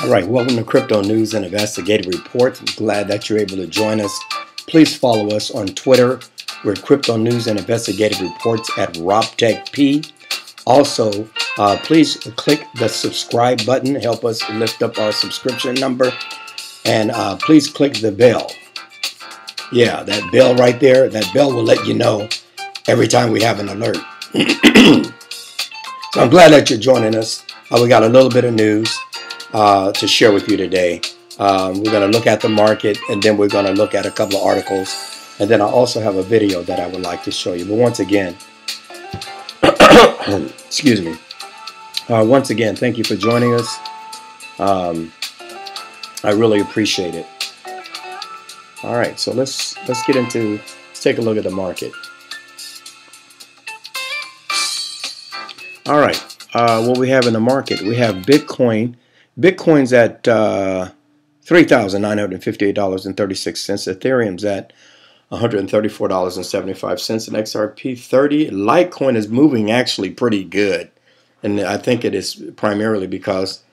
All right, welcome to Crypto News and Investigative Reports. I'm glad that you're able to join us. Please follow us on Twitter. We're Crypto News and Investigative Reports at RobTechP. Also, please click the subscribe button. Help us lift up our subscription number. And please click the bell. Yeah, that bell right there. That bell will let you know every time we have an alert. So I'm glad that you're joining us. We got a little bit of news to share with you today. We're going to look at the market, and then we're going to look at a couple of articles, and then I also have a video that I would like to show you. But once again, excuse me. Once again, thank you for joining us. I really appreciate it. All right, so let's take a look at the market. All right, what we have in the market, we have Bitcoin. Bitcoin's at $3,958.36. Ethereum's at $134.75. And XRP 30. Litecoin is moving actually pretty good, and I think it is primarily because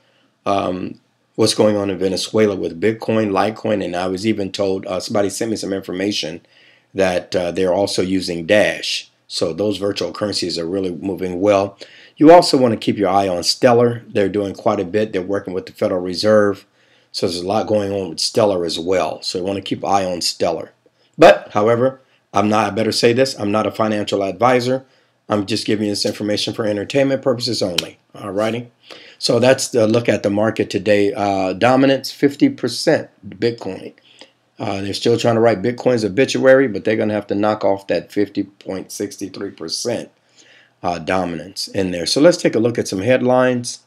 what's going on in Venezuela with Bitcoin, Litecoin, and I was even told somebody sent me some information that they're also using Dash. So those virtual currencies are really moving well. You also want to keep your eye on Stellar. They're doing quite a bit. They're working with the Federal Reserve. So there's a lot going on with Stellar as well. So you want to keep an eye on Stellar. But, however, I better say this, I'm not a financial advisor. I'm just giving you this information for entertainment purposes only. All righty. So that's the look at the market today. Dominance, 50% Bitcoin. They're still trying to write Bitcoin's obituary, but they're going to have to knock off that 50.63% dominance in there. So let's take a look at some headlines.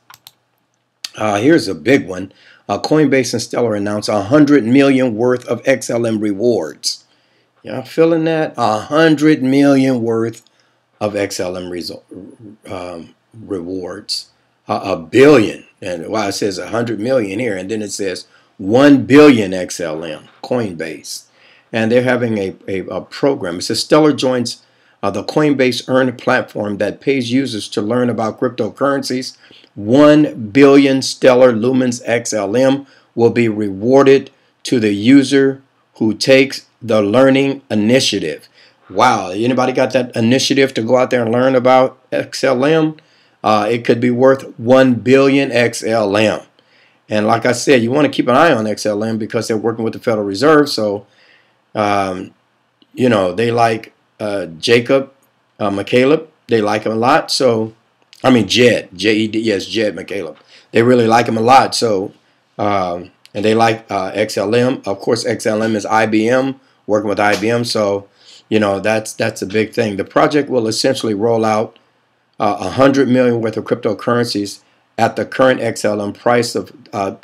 Here's a big one. Coinbase and Stellar announced 100 million worth of XLM rewards. Y'all feeling that? 100 million worth of XLM rewards. A billion. And why it says 100 million here, and then it says 1 billion XLM, Coinbase. And they're having a program. It says Stellar joins the Coinbase Earn platform that pays users to learn about cryptocurrencies. 1 billion Stellar Lumens XLM will be rewarded to the user who takes the learning initiative. Wow, anybody got that initiative to go out there and learn about XLM? It could be worth 1 billion XLM. And like I said, you want to keep an eye on XLM because they're working with the Federal Reserve. So, you know, they like Jacob McCaleb. They like him a lot. So, I mean, Jed. J-E-D, yes, Jed McCaleb. They really like him a lot. So, and they like XLM. Of course, XLM is IBM, working with IBM. So, you know, that's a big thing. The project will essentially roll out 100 million worth of cryptocurrencies at the current XLM price of at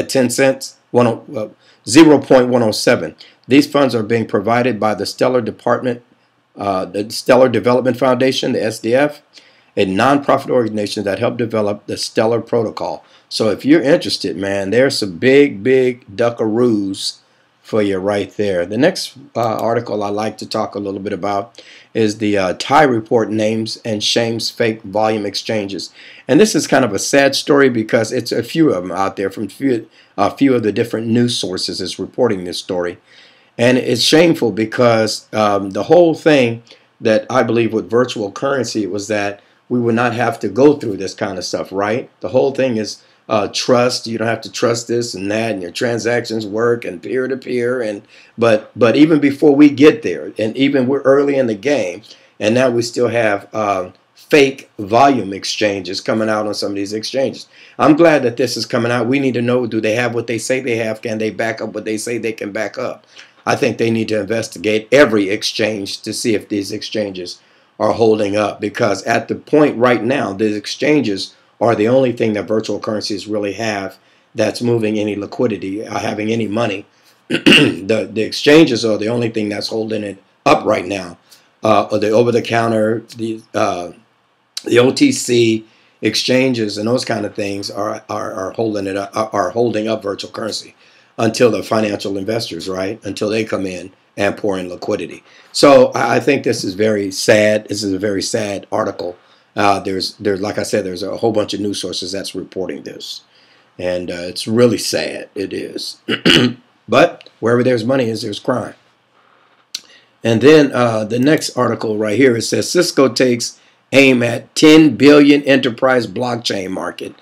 10 cents, 0.107. These funds are being provided by the Stellar Development Foundation, the SDF, a nonprofit organization that helped develop the Stellar protocol. So if you're interested, man, there's some big duckaroos for you right there. The next article I like to talk a little bit about is the Thai report names and shames fake volume exchanges. And this is kind of a sad story because it's a few of them out there from a few of the different news sources is reporting this story. And it's shameful because the whole thing that I believe with virtual currency was that we would not have to go through this kind of stuff, right? The whole thing is trust. You don't have to trust this and that, and your transactions work and peer-to-peer. And but even before we get there, and even we're early in the game, and now we still have fake volume exchanges coming out on some of these exchanges. I'm glad that this is coming out. We need to know, do they have what they say they have? Can they back up what they say they can back up? I think they need to investigate every exchange to see if these exchanges are holding up, because at the point right now, these exchanges are the only thing that virtual currencies really have that's moving any liquidity, having any money. The exchanges are the only thing that's holding it up right now. The over-the-counter, the OTC exchanges and those kind of things are holding it up, are holding up virtual currency until the financial investors, right? Until they come in and pour in liquidity. So I think this is very sad. This is a very sad article. There's like I said, there's a whole bunch of news sources that's reporting this. And it's really sad. It is. But wherever there's money is, there's crime. And then the next article right here, it says Cisco takes aim at 10 billion enterprise blockchain market.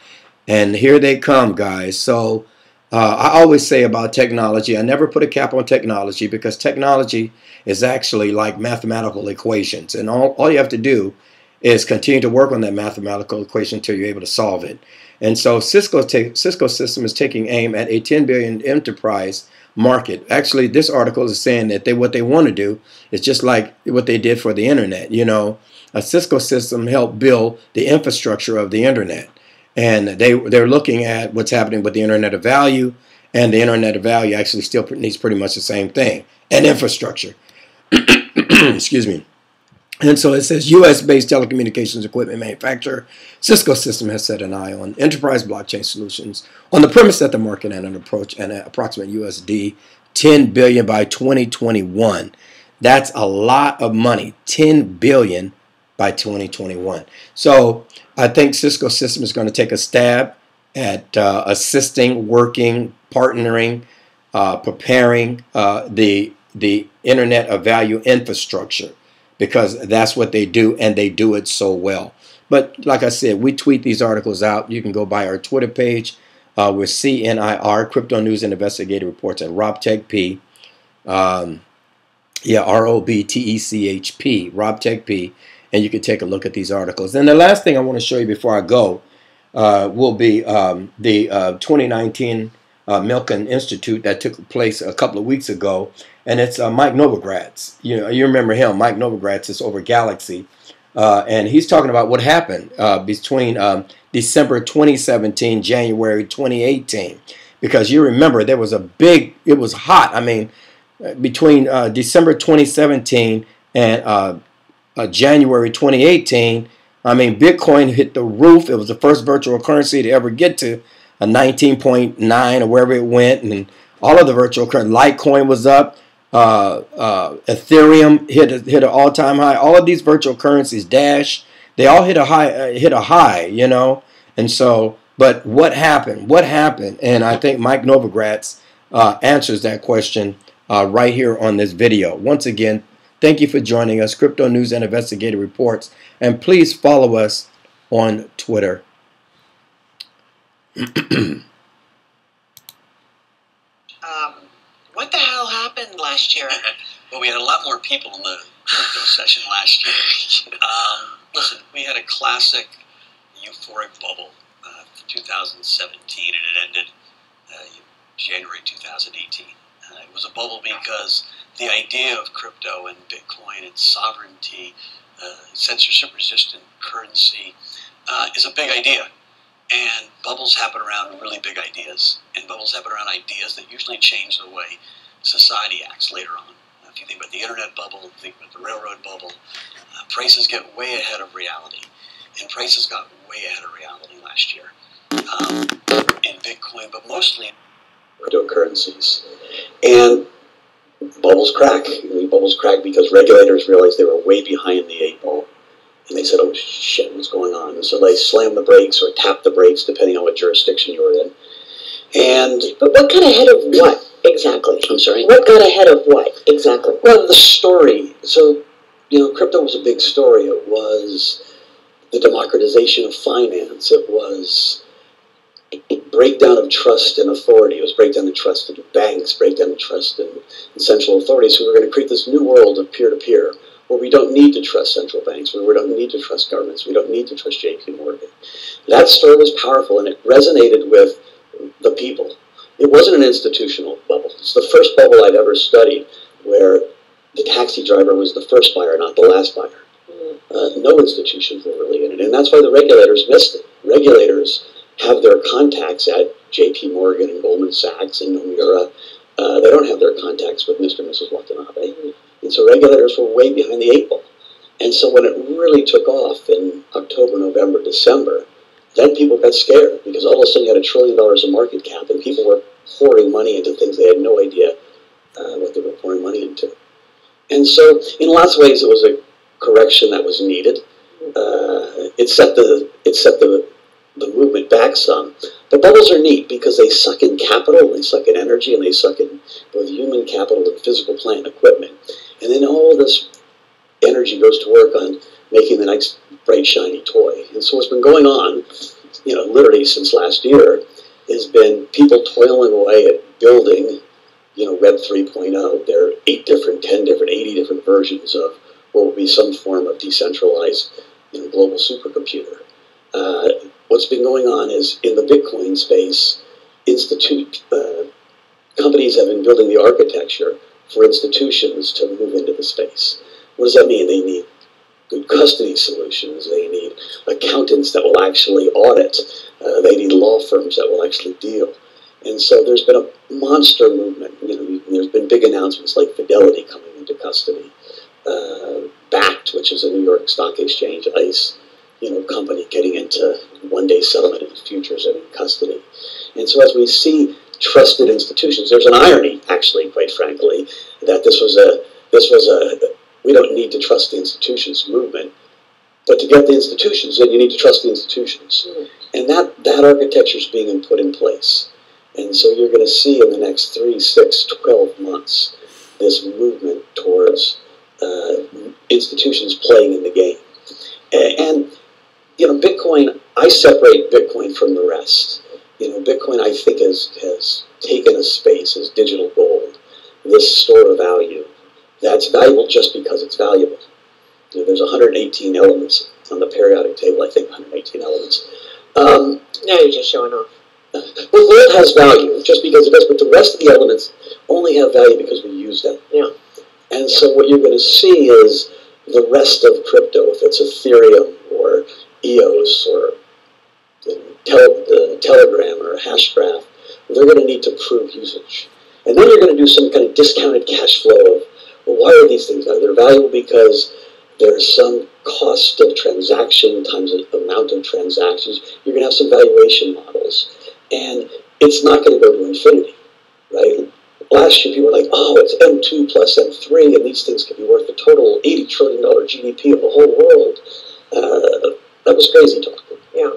And here they come, guys. So I always say about technology, I never put a cap on technology, because technology is actually like mathematical equations. And all you have to do is continue to work on that mathematical equation until you're able to solve it. And so Cisco system is taking aim at a 10 billion enterprise market. Actually, this article is saying that what they want to do is just like what they did for the internet. You know, a Cisco system helped build the infrastructure of the internet, and they're looking at what's happening with the Internet of Value, and the Internet of Value actually still needs pretty much the same thing, and infrastructure. Excuse me. And so it says U.S.-based telecommunications equipment manufacturer Cisco System has set an eye on enterprise blockchain solutions on the premise that the market and an approximate USD 10 billion by 2021. That's a lot of money, 10 billion by 2021. So I think Cisco System is going to take a stab at assisting, working, partnering, preparing the Internet of Value infrastructure, because that's what they do, and they do it so well. But like I said, we tweet these articles out. You can go by our Twitter page with CNIR, Crypto News and Investigative Reports, and RobTechP. Yeah, ROBTECHP, RobTechP. And you can take a look at these articles. And the last thing I want to show you before I go will be the 2019 Milken Institute that took place a couple of weeks ago. And it's Mike Novogratz. You remember him. Mike Novogratz is over Galaxy. And he's talking about what happened between December 2017, January 2018. Because you remember there was it was hot. I mean, between December 2017 and January 2018, I mean, Bitcoin hit the roof. It was the first virtual currency to ever get to a 19.9 or wherever it went. And all of the virtual currency, Litecoin was up. Ethereum hit an all-time high. All of these virtual currencies, Dash, they all hit a high, you know. And so, but what happened? What happened? And I think Mike Novogratz answers that question right here on this video. Once again, thank you for joining us, Crypto News and Investigative Reports, and please follow us on Twitter. What the hell happened last year? Well, we had a lot more people in the crypto session last year. Listen, we had a classic euphoric bubble for 2017, and it ended January 2018. It was a bubble because the idea of crypto and Bitcoin and sovereignty, censorship-resistant currency, is a big idea. And bubbles happen around really big ideas. And bubbles happen around ideas that usually change the way society acts later on. If you think about the internet bubble, think about the railroad bubble, prices get way ahead of reality. And prices got way ahead of reality last year in Bitcoin, but mostly in cryptocurrencies. And bubbles crack. Bubbles crack because regulators realized they were way behind the 8 ball. And they said, oh, shit, what's going on? And so they slammed the brakes or tapped the brakes, depending on what jurisdiction you were in. But what got ahead of what, exactly? I'm sorry? What got ahead of what, exactly? Well, the story. So, crypto was a big story. It was the democratization of finance. It was a breakdown of trust and authority. It was breakdown of trust in banks, breakdown of trust in central authorities. So we were going to create this new world of peer-to-peer, where we don't need to trust central banks, where we don't need to trust governments, we don't need to trust JP Morgan. That story was powerful, and it resonated with the people. It wasn't an institutional bubble. It's the first bubble I've ever studied where the taxi driver was the first buyer, not the last buyer. No institutions were really in it, and that's why the regulators missed it. Regulators have their contacts at JP Morgan and Goldman Sachs and Nomura. They don't have their contacts with Mr. and Mrs. Watanabe. And so regulators were way behind the 8 ball. And so when it really took off in October, November, December, then people got scared because all of a sudden you had $1 trillion of market cap and people were pouring money into things they had no idea what they were pouring money into. And so in lots of ways it was a correction that was needed. It set the movement back some. But bubbles are neat because they suck in capital, and they suck in energy, and they suck in both human capital and physical plant equipment. And then all this energy goes to work on making the next bright, shiny toy. And so what's been going on, literally since last year, has been people toiling away at building, Web 3.0. There are 8 different, 10 different, 80 different versions of what will be some form of decentralized, global supercomputer. What's been going on is in the Bitcoin space, companies have been building the architecture for institutions to move into the space. What does that mean? They need good custody solutions. They need accountants that will actually audit. They need law firms that will actually deal. And so there's been a monster movement. There's been big announcements like Fidelity coming into custody, Bakkt, which is a New York Stock Exchange ICE, company getting into one-day settlement of futures and in custody. And so as we see trusted institutions, there's an irony, actually, quite frankly, that this was a we don't need to trust the institutions movement, but to get the institutions, then you need to trust the institutions. And that architecture is being put in place. And so you're going to see in the next 3, 6, 12 months this movement towards institutions playing in the game. And Bitcoin, I separate Bitcoin from the rest. Bitcoin, I think, has taken a space as digital gold, this store of value that's valuable just because it's valuable. There's 118 elements on the periodic table, I think 118 elements. Now you're just showing off. Well, gold has value just because it does, but the rest of the elements only have value because we use them. Yeah. And so what you're going to see is the rest of crypto, if it's Ethereum or EOS or the Telegram or Hashgraph, they're going to need to prove usage. And then you're going to do some kind of discounted cash flow of, well, why are these things valuable? They're valuable because there's some cost of transaction times the amount of transactions. You're going to have some valuation models. And it's not going to go to infinity, right? Last year, people were like, oh, it's M2 plus M3, and these things could be worth a total $80 trillion GDP of the whole world. That was crazy talk. Yeah.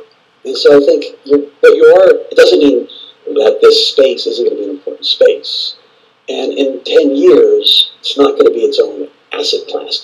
And so I think it doesn't mean that this space isn't going to be an important space. And in 10 years, it's not going to be its own asset class.